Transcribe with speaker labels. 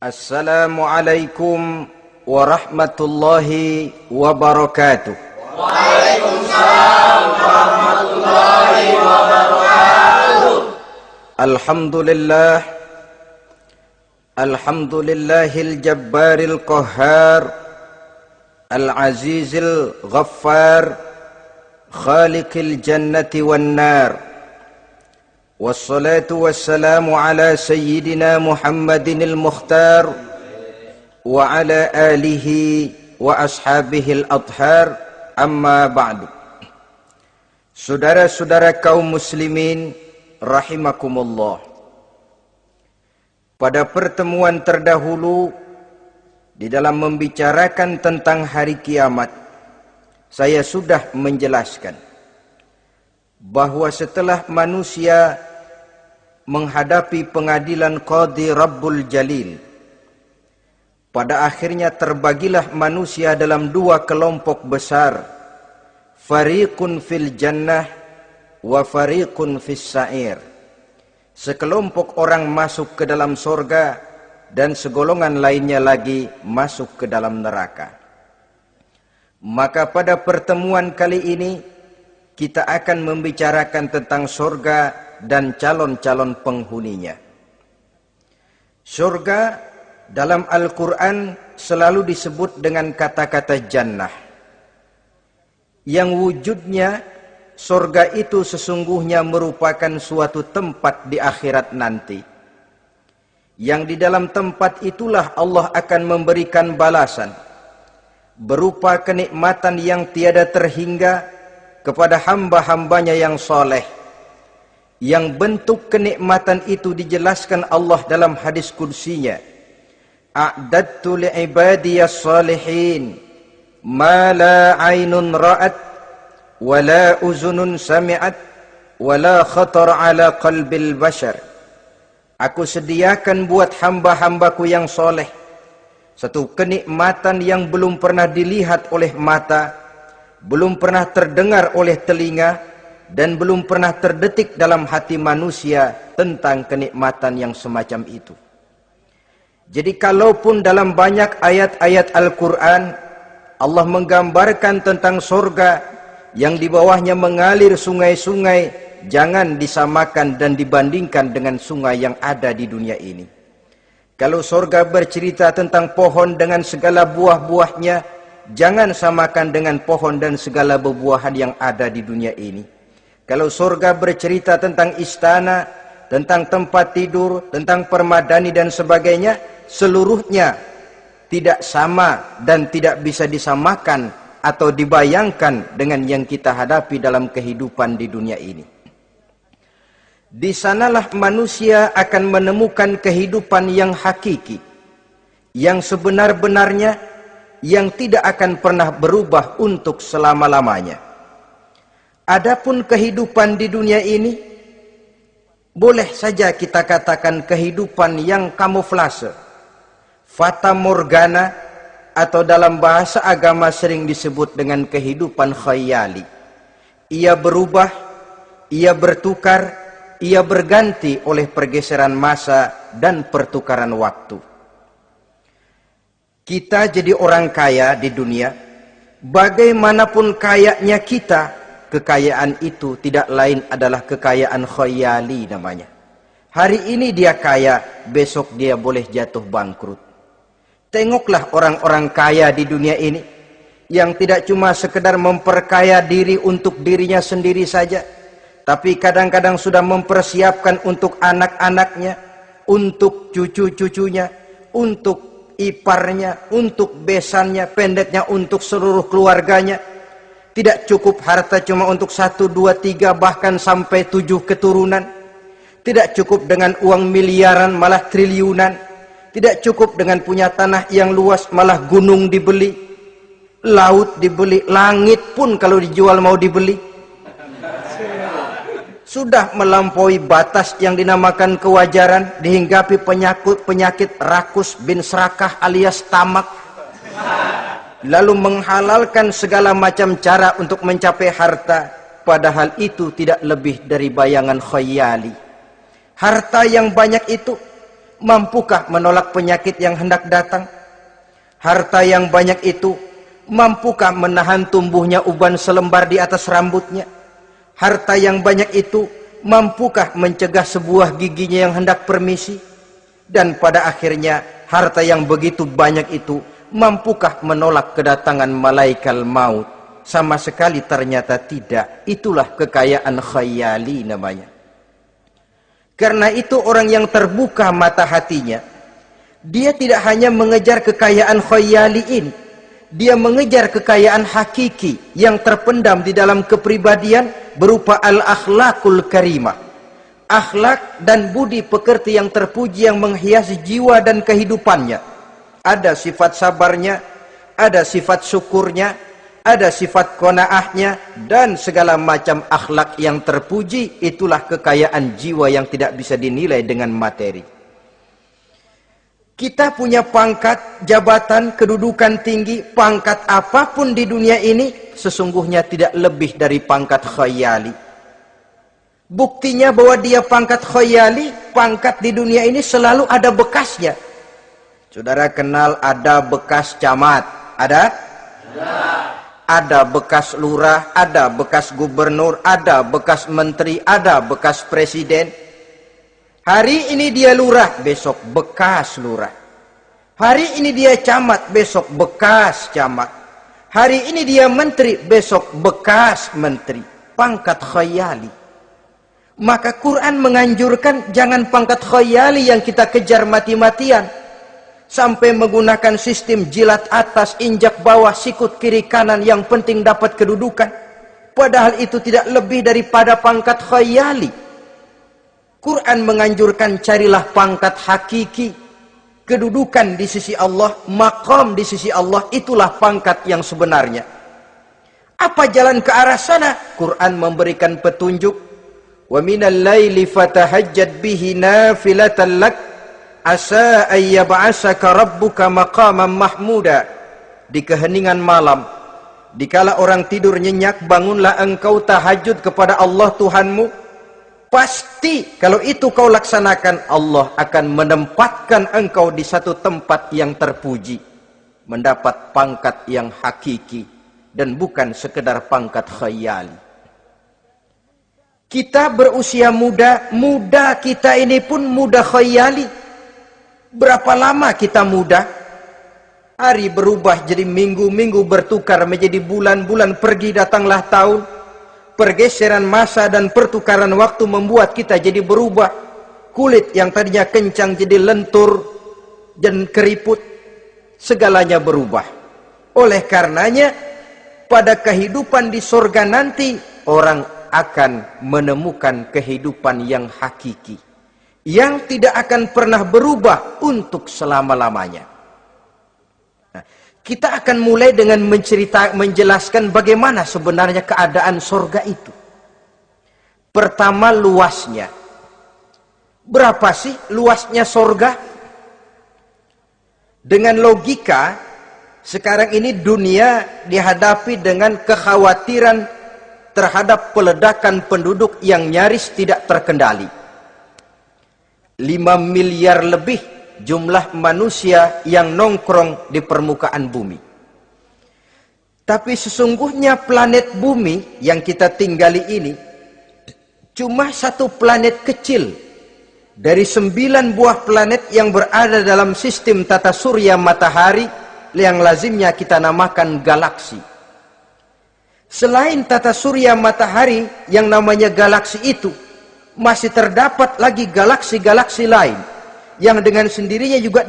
Speaker 1: Assalamualaikum warahmatullahi wabarakatuh.
Speaker 2: Waalaikumsalam warahmatullahi wabarakatuh.
Speaker 1: Alhamdulillahil jabbaril qahhar, al-azizil ghaffar, khaliqil jannati wan nar. Wassalatu wassalamu ala sayyidina Muhammadinil Mukhtar wa ala alihi wa ashabihil adhar, amma ba'du. Saudara-saudara kaum muslimin rahimakumullah, pada pertemuan terdahulu di dalam membicarakan tentang hari kiamat, saya sudah menjelaskan bahwa setelah manusia menghadapi pengadilan Qadhi Rabbul Jalil, pada akhirnya terbagilah manusia dalam dua kelompok besar, fariqun fil jannah wa fariqun fis sa'ir. Sekelompok orang masuk ke dalam surga dan segolongan lainnya lagi masuk ke dalam neraka. Maka pada pertemuan kali ini kita akan membicarakan tentang surga dan calon-calon penghuninya. Surga dalam Al-Quran selalu disebut dengan kata-kata jannah, yang wujudnya surga itu sesungguhnya merupakan suatu tempat di akhirat nanti, yang di dalam tempat itulah Allah akan memberikan balasan berupa kenikmatan yang tiada terhingga kepada hamba-hambanya yang soleh, yang bentuk kenikmatan itu dijelaskan Allah dalam hadis kursinya, a'dadtu li'ibadiyas salihin ma la aynun ra'at wa la uzunun sami'at wa la khatar ala qalbil bashar. Aku sediakan buat hamba-hambaku yang soleh satu kenikmatan yang belum pernah dilihat oleh mata, belum pernah terdengar oleh telinga, dan belum pernah terdetik dalam hati manusia tentang kenikmatan yang semacam itu. Jadi kalaupun dalam banyak ayat-ayat Al-Quran Allah menggambarkan tentang surga yang di bawahnya mengalir sungai-sungai, jangan disamakan dan dibandingkan dengan sungai yang ada di dunia ini. Kalau surga bercerita tentang pohon dengan segala buah-buahnya, jangan samakan dengan pohon dan segala buah-buahan yang ada di dunia ini. Kalau surga bercerita tentang istana, tentang tempat tidur, tentang permadani dan sebagainya, seluruhnya tidak sama dan tidak bisa disamakan atau dibayangkan dengan yang kita hadapi dalam kehidupan di dunia ini. Di sanalah manusia akan menemukan kehidupan yang hakiki, yang sebenar-benarnya, yang tidak akan pernah berubah untuk selama-lamanya. Adapun kehidupan di dunia ini, boleh saja kita katakan kehidupan yang kamuflase, fata morgana, atau dalam bahasa agama sering disebut dengan kehidupan khayali. Ia berubah, ia bertukar, ia berganti oleh pergeseran masa dan pertukaran waktu. Kita jadi orang kaya di dunia, bagaimanapun kayanya kita, kekayaan itu tidak lain adalah kekayaan khayali namanya. Hari ini dia kaya, besok dia boleh jatuh bangkrut. Tengoklah orang-orang kaya di dunia ini, yang tidak cuma sekedar memperkaya diri untuk dirinya sendiri saja, tapi kadang-kadang sudah mempersiapkan untuk anak-anaknya, untuk cucu-cucunya, untuk iparnya, untuk besannya, pendeknya untuk seluruh keluarganya. Tidak cukup harta cuma untuk 1, 2, 3, bahkan sampai 7 keturunan. Tidak cukup dengan uang miliaran, malah triliunan. Tidak cukup dengan punya tanah yang luas, malah gunung dibeli, laut dibeli, langit pun kalau dijual mau dibeli. Sudah melampaui batas yang dinamakan kewajaran, dihinggapi penyakit rakus bin serakah alias tamak, lalu menghalalkan segala macam cara untuk mencapai harta, padahal itu tidak lebih dari bayangan khayali. Harta yang banyak itu mampukah menolak penyakit yang hendak datang? Harta yang banyak itu, mampukah menahan tumbuhnya uban selembar di atas rambutnya? Harta yang banyak itu, mampukah mencegah sebuah giginya yang hendak permisi? Dan pada akhirnya, harta yang begitu banyak itu, mampukah menolak kedatangan malaikat maut? Sama sekali ternyata tidak. Itulah kekayaan khayali namanya. Karena itu orang yang terbuka mata hatinya, dia tidak hanya mengejar kekayaan khayali ini, dia mengejar kekayaan hakiki yang terpendam di dalam kepribadian berupa al-akhlaqul karimah. Akhlak dan budi pekerti yang terpuji yang menghiasi jiwa dan kehidupannya. Ada sifat sabarnya, ada sifat syukurnya, ada sifat qanaahnya, dan segala macam akhlak yang terpuji. Itulah kekayaan jiwa yang tidak bisa dinilai dengan materi. Kita punya pangkat, jabatan, kedudukan tinggi, pangkat apapun di dunia ini sesungguhnya tidak lebih dari pangkat khayali. Buktinya bahwa dia pangkat khayali, pangkat di dunia ini selalu ada bekasnya. Saudara kenal ada bekas camat? Ada? Ada bekas lurah, ada bekas gubernur, ada bekas menteri, ada bekas presiden. Hari ini dia lurah, besok bekas lurah. Hari ini dia camat, besok bekas camat. Hari ini dia menteri, besok bekas menteri. Pangkat khayali. Maka Quran menganjurkan jangan pangkat khayali yang kita kejar mati-matian. Sampai menggunakan sistem jilat atas, injak bawah, sikut kiri kanan, yang penting dapat kedudukan. Padahal itu tidak lebih daripada pangkat khayali. Quran menganjurkan carilah pangkat hakiki. Kedudukan di sisi Allah, maqam di sisi Allah, itulah pangkat yang sebenarnya. Apa jalan ke arah sana? Quran memberikan petunjuk. Wa minal laili fatahajjad bihi nafilatan lak asa ayyab'asaka rabbuka maqaman mahmuda. Di keheningan malam, dikala orang tidur nyenyak, bangunlah engkau tahajud kepada Allah Tuhanmu. Pasti kalau itu kau laksanakan, Allah akan menempatkan engkau di satu tempat yang terpuji, mendapat pangkat yang hakiki dan bukan sekedar pangkat khayali. Kita berusia muda, muda kita ini pun muda khayali. Berapa lama kita muda? Hari berubah jadi minggu, minggu bertukar menjadi bulan, bulan pergi datanglah tahun. Pergeseran masa dan pertukaran waktu membuat kita jadi berubah. Kulit yang tadinya kencang jadi lentur dan keriput. Segalanya berubah. Oleh karenanya, pada kehidupan di surga nanti, orang akan menemukan kehidupan yang hakiki, yang tidak akan pernah berubah untuk selama-lamanya. Nah, kita akan mulai dengan menjelaskan bagaimana sebenarnya keadaan surga itu. Pertama, luasnya. Berapa sih luasnya surga? Dengan logika, sekarang ini dunia dihadapi dengan kekhawatiran terhadap peledakan penduduk yang nyaris tidak terkendali. 5 miliar lebih jumlah manusia yang nongkrong di permukaan bumi. Tapi sesungguhnya planet bumi yang kita tinggali ini cuma satu planet kecil dari 9 buah planet yang berada dalam sistem tata surya matahari yang lazimnya kita namakan galaksi. Selain tata surya matahari yang namanya galaksi itu, masih terdapat lagi galaksi-galaksi lain yang dengan sendirinya juga